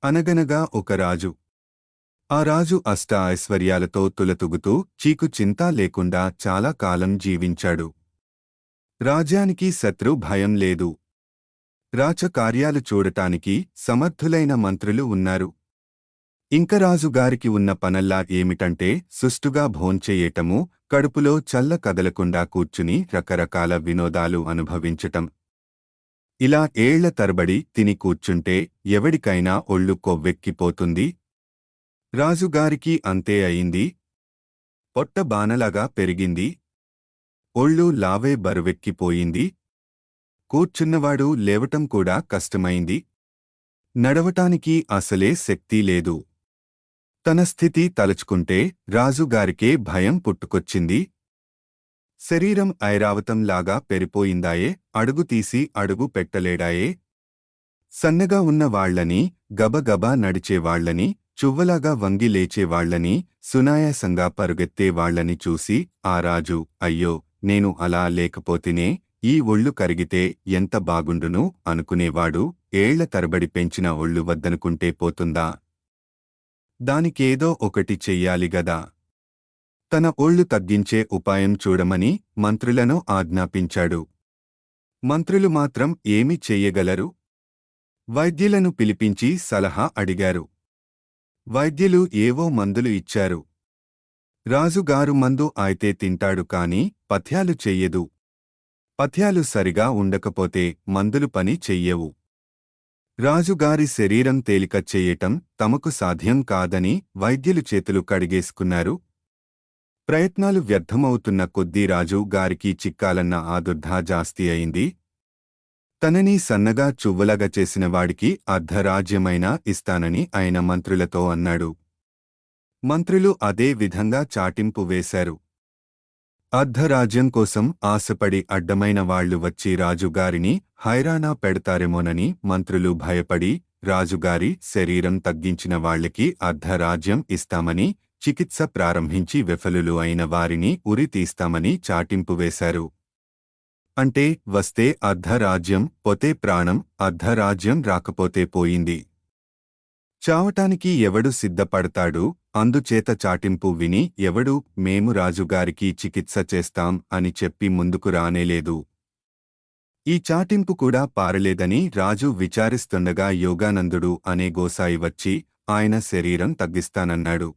అనగనగా ఒక రాజు. ఆ రాజు అష్ట ఐశ్వర్యాలతో తులతూగుతూ చీకు చింతా లేకుండా చాలా కాలం జీవించాడు. రాజ్యానికి శత్రు భయం లేదు. రాచకార్యాలు చూడటానికి సమర్థులైన మంత్రులు ఉన్నారు. ఇంక రాజుగారికి ఉన్న పనల్లా ఏమిటంటే సుష్టుగా భోంచెయ్యటము, కడుపులో చల్ల కదలకుండా కూర్చుని రకరకాల వినోదాలు అనుభవించటం. ఇలా ఏళ్ల తరబడి తిని కూర్చుంటే ఎవడికైనా ఒళ్ళు కొవ్వెక్కిపోతుంది. రాజుగారికి అంతే అయింది. పొట్ట బానలాగా పెరిగింది. ఒళ్ళు లావే బరువెక్కిపోయింది. కూర్చున్నవాడు లేవటం కూడా కష్టమైంది. నడవటానికి అసలే శక్తి లేదు. తన స్థితి తలుచుకుంటే రాజుగారికే భయం పుట్టుకొచ్చింది. శరీరం ఐరావతంలాగా పెరిపోయిందాయే, అడుగు తీసి అడుగు పెట్టలేడాయే. సన్నగా ఉన్న వాళ్లని, గబగబా నడిచేవాళ్లని, చువ్వలాగా వంగి లేచేవాళ్లని, సునాయాసంగా పరుగెత్తేవాళ్లని చూసి ఆ రాజు, అయ్యో, నేను అలా లేకపోతేనే ఈ ఒళ్ళు కరిగితే ఎంత బాగుండును అనుకునేవాడు. ఏళ్ల తరబడి పెంచిన ఒళ్ళు వద్దనుకుంటే పోతుందా? దానికేదో ఒకటి చెయ్యాలిగదా. తన ఒళ్ళు తగ్గించే ఉపాయం చూడమని మంత్రులను ఆజ్ఞాపించాడు. మంత్రులు మాత్రం ఏమి చెయ్యగలరు? వైద్యులను పిలిపించి సలహా అడిగారు. వైద్యులు ఏవో మందులు ఇచ్చారు. రాజుగారు మందు అయితే తింటాడు కాని పథ్యాలు చెయ్యదు. పథ్యాలు సరిగా ఉండకపోతే మందులు పని చెయ్యవు. రాజుగారి శరీరం తేలిక చెయ్యటం తమకు సాధ్యం కాదని వైద్యులు చేతులు కడిగేసుకున్నారు. ప్రయత్నాలు వ్యర్థమవుతున్న కొద్దీ రాజు గారికి చిక్కాలన్న ఆదుర్దా జాస్తి అయింది. తనని సన్నగా చువ్వలగా చేసిన వాడికి అర్ధరాజ్యమైనా ఇస్తానని ఆయన మంత్రులతో అన్నాడు. మంత్రులు అదే విధంగా చాటింపు వేశారు. అర్ధరాజ్యం కోసం ఆశపడి అడ్డమైన వాళ్లు వచ్చి రాజుగారిని హైరానా పెడతారేమోనని మంత్రులు భయపడి రాజుగారి శరీరం తగ్గించిన వాళ్లకి అర్ధరాజ్యం ఇస్తామని, చికిత్స ప్రారంభించి విఫలులు అయిన వారిని ఉరి తీస్తామని చాటింపు వేశారు. అంటే వస్తే అర్ధరాజ్యం, పోతే ప్రాణం. అర్ధరాజ్యం రాకపోతే పోయింది. చావటానికి ఎవడు సిద్ధపడతాడు? అందుచేత చాటింపు విని ఎవడు మేము రాజుగారికి చికిత్స చేస్తాం అని చెప్పి ముందుకు రానేలేదు. ఈ చాటింపు కూడా పారలేదని రాజు విచారిస్తుండగా యోగానందుడు అనే గోసాయి వచ్చి ఆయన శరీరం తగ్గిస్తానన్నాడు.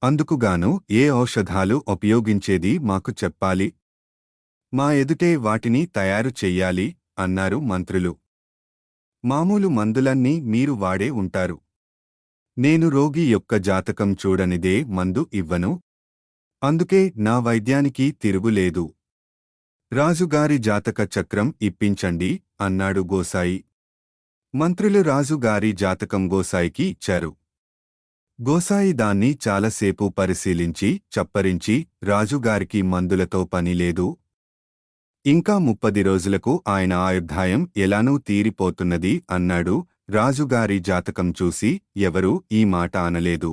అందుకుగాను ఏ ఔషధాలు ఉపయోగించేది మాకు చెప్పాలి. మా ఎదుటే వాటిని తయారు చెయ్యాలి అన్నారు మంత్రులు. మామూలు మందులన్నీ మీరు వాడే ఉంటారు. నేను రోగి యొక్క జాతకం చూడనిదే మందు ఇవ్వను. అందుకే నా వైద్యానికి తిరుగులేదు. రాజుగారి జాతక చక్రం ఇప్పించండి అన్నాడు గోసాయి. మంత్రులు రాజుగారి జాతకం గోసాయికి ఇచ్చారు. గోసాయి దాన్ని చాలాసేపు పరిశీలించి చప్పరించి రాజుగారికి మందులతో పనిలేదు. ఇంకా 30 రోజులకు ఆయన ఆయుర్దాయం ఎలానూ తీరిపోతున్నది అన్నాడు. రాజుగారి జాతకం చూసి ఎవరూ ఈ మాట అనలేదు.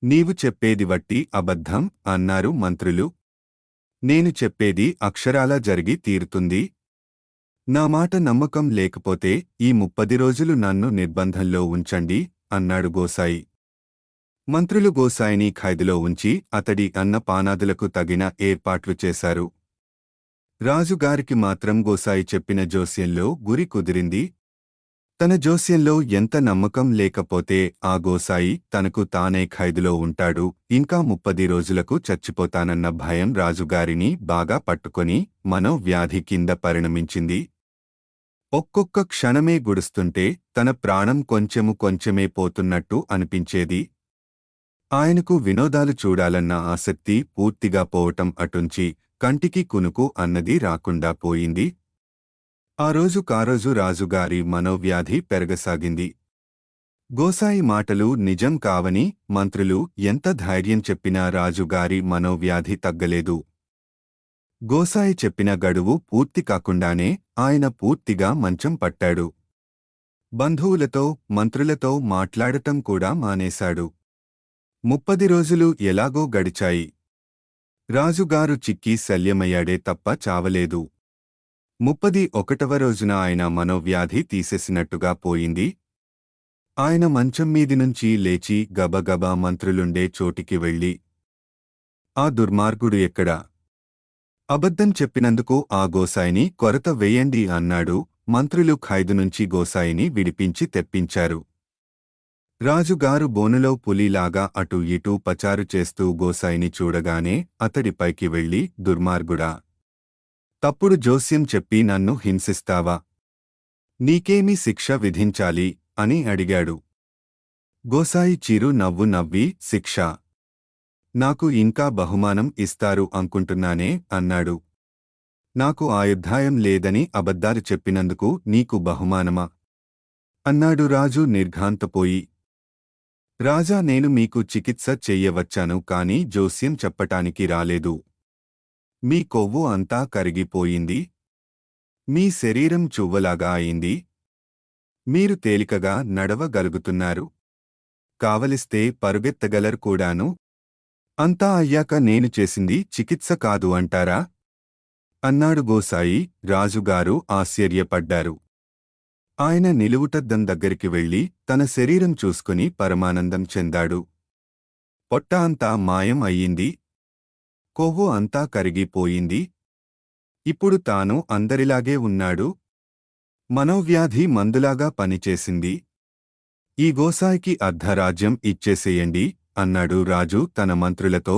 నీవు చెప్పేది వట్టి అబద్ధం అన్నారు మంత్రులు. నేను చెప్పేది అక్షరాలా జరిగి తీరుతుంది. నా మాట నమ్మకం లేకపోతే ఈ 30 రోజులు నన్ను నిర్బంధంలో ఉంచండి అన్నాడు గోసాయి. మంత్రులు గోసాయిని ఖైదులో ఉంచి అతడి అన్నపానాదులకు తగిన ఏర్పాట్లు చేశారు. రాజుగారికి మాత్రం గోసాయి చెప్పిన జోస్యంలో గురి కుదిరింది. తన జోస్యంలో ఎంత నమ్మకం లేకపోతే ఆ గోసాయి తనకు తానే ఖైదులో ఉంటాడు, ఇంకా 30 రోజులకు చచ్చిపోతానన్న భయం రాజుగారిని బాగా పట్టుకొని మనోవ్యాధి కింద పరిణమించింది. ఒక్కొక్క క్షణమే గుడుస్తుంటే తన ప్రాణం కొంచెమే పోతున్నట్టు అనిపించేది. ఆయనకు వినోదాలు చూడాలన్న ఆసక్తి పూర్తిగా పోవటం అటుంచి కంటికి కునుకు అన్నది రాకుండా పోయింది. ఆ రోజు కారోజు రాజుగారి మనోవ్యాధి పెరగసాగింది. గోసాయి మాటలు నిజం కావని మంత్రులు ఎంత ధైర్యం చెప్పినా రాజుగారి మనోవ్యాధి తగ్గలేదు. గోసాయి చెప్పిన గడువు పూర్తి కాకుండానే ఆయన పూర్తిగా మంచం పట్టాడు. బంధువులతో, మంత్రులతో మాట్లాడటం కూడా మానేశాడు. 30 రోజులు ఎలాగో గడిచాయి. రాజుగారు చిక్కి శల్యమయ్యాడే తప్ప చావలేదు. 31వ రోజున ఆయన మనోవ్యాధి తీసేసినట్టుగా పోయింది. ఆయన మంచం మీది నుంచి లేచి గబగబా మంత్రులుండే చోటికి వెళ్ళి, ఆ దుర్మార్గుడు ఎక్కడా? అబద్ధం చెప్పినందుకు ఆ గోసాయిని కొరత వేయండి అన్నాడు. మంత్రులు ఖైదు నుంచి గోసాయిని విడిపించి తెప్పించారు. రాజుగారు బోనులో పులిలాగా అటూ ఇటూ పచారు చేస్తూ గోసాయిని చూడగానే అతడిపైకి వెళ్ళి, దుర్మార్గుడా! తప్పుడు జోస్యం చెప్పి నన్ను హింసిస్తావా? నీకేమి శిక్ష విధించాలి? అని అడిగాడు. గోసాయి చిరు నవ్వు నవ్వి, శిక్ష నాకు ఇంకా బహుమానం ఇస్తారు అనుకుంటున్నానే అన్నాడు. నాకు ఆయుర్దాయం లేదని అబద్ధాలు చెప్పినందుకు నీకు బహుమానమా? అన్నాడు రాజు నిర్ఘాంతపోయి. రాజా, నేను మీకు చికిత్స చెయ్యవచ్చాను కాని జోస్యం చెప్పటానికి రాలేదు. మీ కొవ్వు అంతా కరిగిపోయింది. మీ శరీరం చువ్వలాగా అయింది. మీరు తేలికగా నడవగలుగుతున్నారు. కావలిస్తే పరుగెత్తగలరు కూడాను. అంతా అయ్యాక నేను చేసింది చికిత్స కాదు అంటారా? అన్నాడు గోసాయి. రాజుగారు ఆశ్చర్యపడ్డారు. ఆయన నిలువుటద్దం దగ్గరికి వెళ్ళి తన శరీరం చూసుకుని పరమానందం చెందాడు. పొట్ట అంతా మాయం అయ్యింది. కొవ్వు అంతా కరిగిపోయింది. ఇప్పుడు తాను అందరిలాగే ఉన్నాడు. మనోవ్యాధి మందులాగా పనిచేసింది. ఈ గోసాయికి అర్ధరాజ్యం ఇచ్చేసేయండి అన్నాడు రాజు తన మంత్రులతో.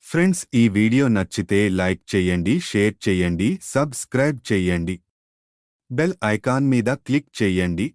ఫ్రెండ్స్, ఈ వీడియో నచ్చితే లైక్ చెయ్యండి, షేర్ చెయ్యండి, సబ్స్క్రైబ్ చెయ్యండి. బెల్ ఐకాన్ మీద క్లిక్ చెయ్యండి.